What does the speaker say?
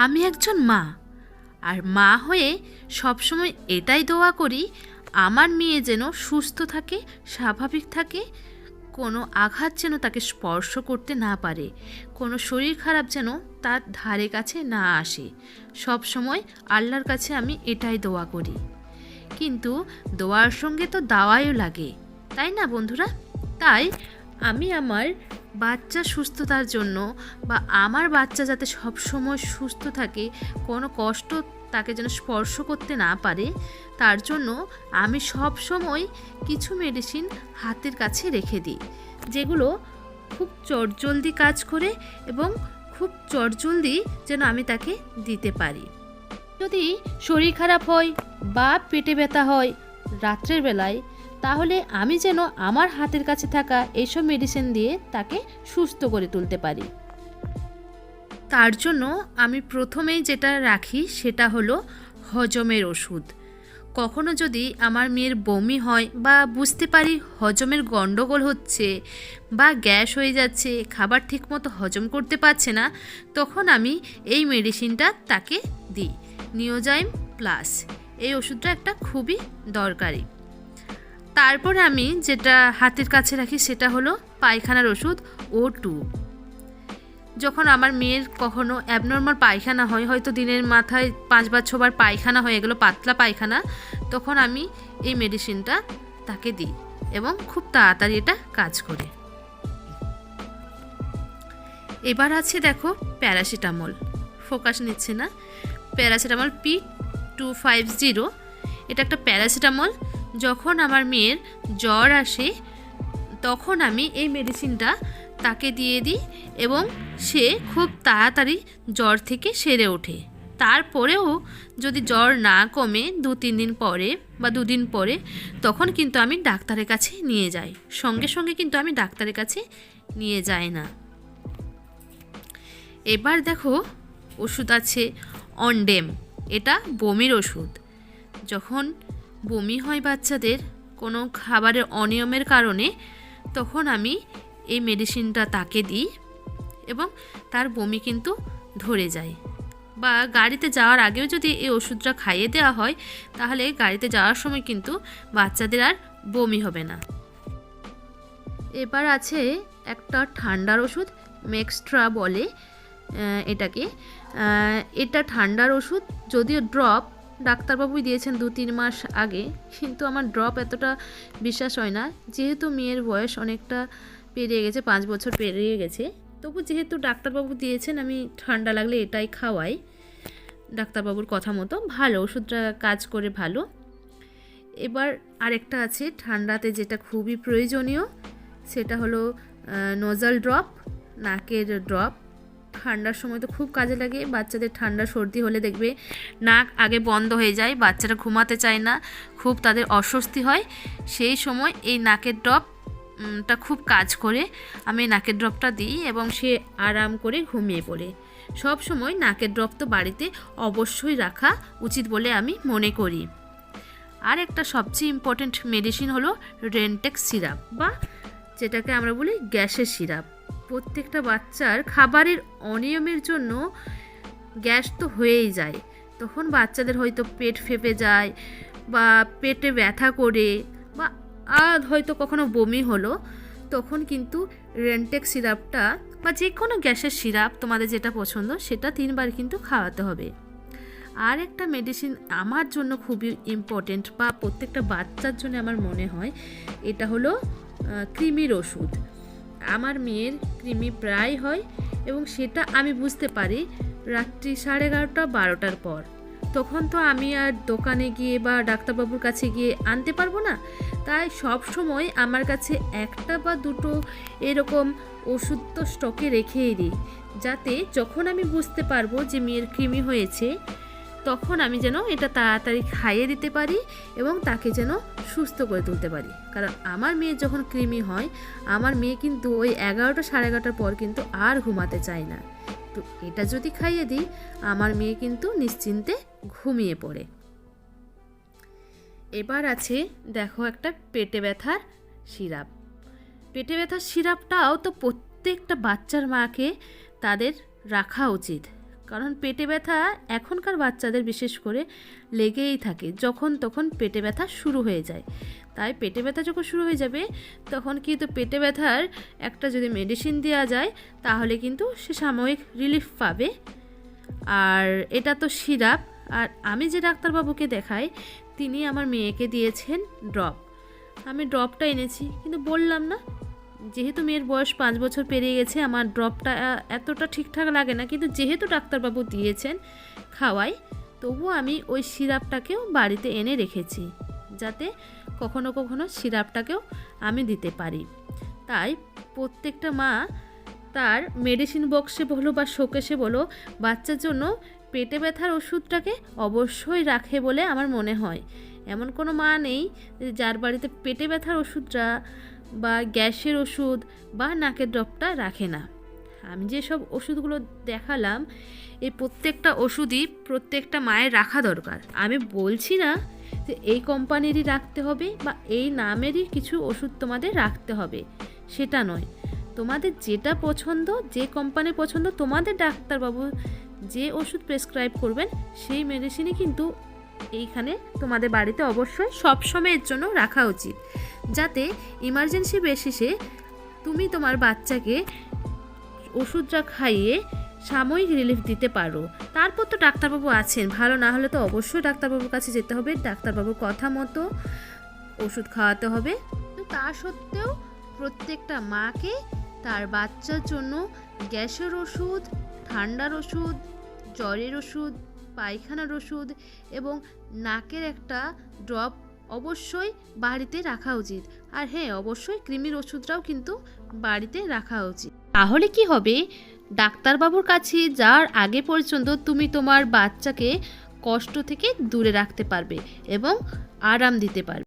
আমি একজন মা, আর মা হয়ে সবসময় এটাই দোয়া করি আমার মেয়ে যেন সুস্থ থাকে, স্বাভাবিক থাকে, কোনো আঘাত যেন তাকে স্পর্শ করতে না পারে, কোনো শরীর খারাপ যেন তার ধারে কাছে না আসে। সব সময় আল্লাহর কাছে আমি এটাই দোয়া করি। কিন্তু দোয়ার সঙ্গে তো দাওয়াইও লাগে, তাই না বন্ধুরা? তাই আমি আমার বাচ্চা সুস্থতার জন্য বা আমার বাচ্চা যাতে সব সময় সুস্থ থাকে, কোনো কষ্ট তাকে যেন স্পর্শ করতে না পারে, তার জন্য আমি সব সময় কিছু মেডিসিন হাতের কাছে রেখে দিই, যেগুলো খুব চটজলদি কাজ করে এবং খুব চটজলদি যেন আমি তাকে দিতে পারি। যদি শরীর খারাপ হয় বা পেটে ব্যথা হয় রাত্রের বেলায়, তাহলে আমি যেন আমার হাতের কাছে থাকা এইসব মেডিসিন দিয়ে তাকে সুস্থ করে তুলতে পারি। তার জন্য আমি প্রথমেই যেটা রাখি সেটা হলো হজমের ওষুধ। কখনো যদি আমার মেয়ের বমি হয় বা বুঝতে পারি হজমের গণ্ডগোল হচ্ছে বা গ্যাস হয়ে যাচ্ছে, খাবার ঠিকমতো হজম করতে পারছে না, তখন আমি এই মেডিসিনটা তাকে দিই, নিওজাইম প্লাস। এই ওষুধটা একটা খুবই দরকারি। তারপরে আমি যেটা হাতের কাছে রাখি সেটা হলো পায়খানার ওষুধ O2। যখন আমার মেয়ের কখনো অ্যাবনর্মাল পায়খানা হয়, হয়তো দিনের মাথায় 5 বার 6 বার পায়খানা হয়ে গেলো, পাতলা পায়খানা, তখন আমি এই মেডিসিনটা তাকে দিই এবং খুব তাড়াতাড়ি এটা কাজ করে। এবার আছে দেখো প্যারাসিটামল, ফোকাস নিচ্ছে না। প্যারাসিটামল P250, এটা একটা প্যারাসিটামল। যখন আমার মেয়ের জ্বর আসে তখন আমি এই মেডিসিনটা তাকে দিয়ে দিই এবং সে খুব তাড়াতাড়ি জ্বর থেকে সেরে ওঠে। তারপরেও যদি জ্বর না কমে 2-3 দিন পরে বা 2 দিন পরে, তখন কিন্তু আমি ডাক্তারের কাছে নিয়ে যাই। সঙ্গে সঙ্গে কিন্তু আমি ডাক্তারের কাছে নিয়ে যাই না। এবার দেখো ওষুধ আছে অনডেম, এটা বমির ওষুধ। যখন বমি হয় বাচ্চাদের কোনো খাবারের অনিয়মের কারণে, তখন আমি এই মেডিসিনটা তাকে দিই এবং তার বমি কিন্তু ধরে যায়। বা গাড়িতে যাওয়ার আগেও যদি এই ওষুধটা খাইয়ে দেওয়া হয়, তাহলে গাড়িতে যাওয়ার সময় কিন্তু বাচ্চাদের আর বমি হবে না। এবার আছে একটা ঠান্ডার ওষুধ, মেক্সট্রা বলে এটাকে। এটা ঠান্ডার ওষুধ, যদিও ড্রপ ডাক্তারবাবুই দিয়েছেন 2-3 মাস আগে, কিন্তু আমার ড্রপ এতটা বিশ্বাস হয় না, যেহেতু মেয়ের বয়স অনেকটা পেরিয়ে গেছে, 5 বছর পেরিয়ে গেছে। তবু যেহেতু ডাক্তারবাবু দিয়েছেন, আমি ঠান্ডা লাগলে এটাই খাওয়াই ডাক্তারবাবুর কথা মতো। ভালো ওষুধটা কাজ করে ভালো। এবার আরেকটা আছে ঠান্ডাতে যেটা খুবই প্রয়োজনীয়, সেটা হলো নোজাল ড্রপ, নাকের ড্রপ। ঠান্ডার সময় তো খুব কাজে লাগে। বাচ্চাদের ঠান্ডা সর্দি হলে দেখবে নাক আগে বন্ধ হয়ে যায়, বাচ্চারা ঘুমাতে চায় না, খুব তাদের অস্বস্তি হয়। সেই সময় এই নাকের ড্রপটা খুব কাজ করে। আমি নাকের ড্রপটা দিই এবং সে আরাম করে ঘুমিয়ে পড়ে। সব সময় নাকের ড্রপ তো বাড়িতে অবশ্যই রাখা উচিত বলে আমি মনে করি। আর একটা সবচেয়ে ইম্পর্ট্যান্ট মেডিসিন হলো রেনটেক্স সিরাপ, বা যেটাকে আমরা বলি গ্যাসের সিরাপ। প্রত্যেকটা বাচ্চার খাবারের অনিয়মের জন্য গ্যাস তো হয়েই যায়, তখন বাচ্চাদের হয়তো পেট ফেঁপে যায় বা পেটে ব্যথা করে বা হয়তো কখনো বমি হলো, তখন কিন্তু রেনটেক্স সিরাপটা বা যে কোনো গ্যাসের সিরাপ তোমাদের যেটা পছন্দ সেটা 3 বার কিন্তু খাওয়াতে হবে। আর একটা মেডিসিন আমার জন্য খুবই ইম্পর্টেন্ট, বা প্রত্যেকটা বাচ্চার জন্য আমার মনে হয়, এটা হলো কৃমির ওষুধ। আমার মেয়ের কৃমি প্রায় হয় এবং সেটা আমি বুঝতে পারি রাত্রি 11:30-12টার পর। তখন তো আমি আর দোকানে গিয়ে বা ডাক্তারবাবুর কাছে গিয়ে আনতে পারবো না। তাই সব সময় আমার কাছে 1টা বা 2টো এরকম ওষুধ তো স্টকে রেখেই দিই, যাতে যখন আমি বুঝতে পারবো যে মেয়ের কৃমি হয়েছে, তখন আমি যেন এটা তাড়াতাড়ি খাইয়ে দিতে পারি এবং তাকে যেন সুস্থ করে তুলতে পারি। কারণ আমার মেয়ের যখন কৃমি হয়, আমার মেয়ে কিন্তু ওই 11টা-11:30টার পর কিন্তু আর ঘুমাতে চায় না। তো এটা যদি খাইয়ে দিই, আমার মেয়ে কিন্তু নিশ্চিন্তে ঘুমিয়ে পড়ে। এবার আছে দেখো একটা পেটে ব্যথার সিরাপ। পেটে ব্যথার সিরাপটাও তো প্রত্যেকটা বাচ্চার মাকে তাদের রাখা উচিত, কারণ পেটে ব্যথা এখনকার বাচ্চাদের বিশেষ করে লেগেই থাকে, যখন তখন পেটে ব্যথা শুরু হয়ে যায়। তাই পেটে ব্যথা যখন শুরু হয়ে যাবে তখন কিন্তু পেটে ব্যথার একটা যদি মেডিসিন দেওয়া যায় তাহলে কিন্তু সে সাময়িক রিলিফ পাবে। আর এটা তো সিরাপ। আর আমি যে ডাক্তারবাবুকে দেখাই তিনি আমার মেয়েকে দিয়েছেন ড্রপ। আমি ড্রপটা এনেছি, কিন্তু বললাম না, যেহেতু মেয়ের বয়স 5 বছর পেরিয়ে গেছে, আমার ড্রপটা এতটা ঠিকঠাক লাগে না, কিন্তু যেহেতু ডাক্তারবাবু দিয়েছেন খাওয়াই, তবুও আমি ওই সিরাপটাকেও বাড়িতে এনে রেখেছি, যাতে কখনো কখনো সিরাপটাকেও আমি দিতে পারি। তাই প্রত্যেকটা মা তার মেডিসিন বক্সে বলো বা শোকেসে বলো বাচ্চার জন্য পেটে ব্যথার ওষুধটাকে অবশ্যই রাখে বলে আমার মনে হয়। এমন কোনো মা নেই যার বাড়িতে পেটে ব্যথার ওষুধটা বা গ্যাসের ওষুধ বা নাকের ড্রপটা রাখে না। আমি যেসব ওষুধগুলো দেখালাম এই প্রত্যেকটা ওষুধই প্রত্যেকটা মায়ের রাখা দরকার। আমি বলছি না যে এই কোম্পানিরই রাখতে হবে বা এই নামেরই কিছু ওষুধ তোমাদের রাখতে হবে, সেটা নয়। তোমাদের যেটা পছন্দ, যে কোম্পানি পছন্দ, তোমাদের ডাক্তারবাবু যে ওষুধ প্রেসক্রাইব করবেন সেই মেডিসিনই কিন্তু এইখানে তোমাদের বাড়িতে অবশ্যই সবসময়ের জন্য রাখা উচিত, যাতে ইমার্জেন্সি বেসিসে তুমি তোমার বাচ্চাকে ওষুধটা খাইয়ে সাময়িক রিলিফ দিতে পারো। তারপর তো ডাক্তারবাবু আছেন, ভালো না হলে তো অবশ্যই ডাক্তারবাবুর কাছে যেতে হবে, ডাক্তারবাবুর কথা মতো ওষুধ খাওয়াতে হবে। তো তা সত্ত্বেও প্রত্যেকটা মাকে তার বাচ্চার জন্য গ্যাসের ওষুধ, ঠান্ডার ওষুধ, জ্বরের ওষুধ, পায়খানার ওষুধ এবং নাকের একটা ড্রপ অবশ্যই বাড়িতে রাখা উচিত। আর হ্যাঁ, অবশ্যই কৃমির ওষুধটাও কিন্তু বাড়িতে রাখা উচিত। তাহলে কি হবে, ডাক্তারবাবুর কাছে যাওয়ার আগে পর্যন্ত তুমি তোমার বাচ্চাকে কষ্ট থেকে দূরে রাখতে পারবে এবং আরাম দিতে পারবে।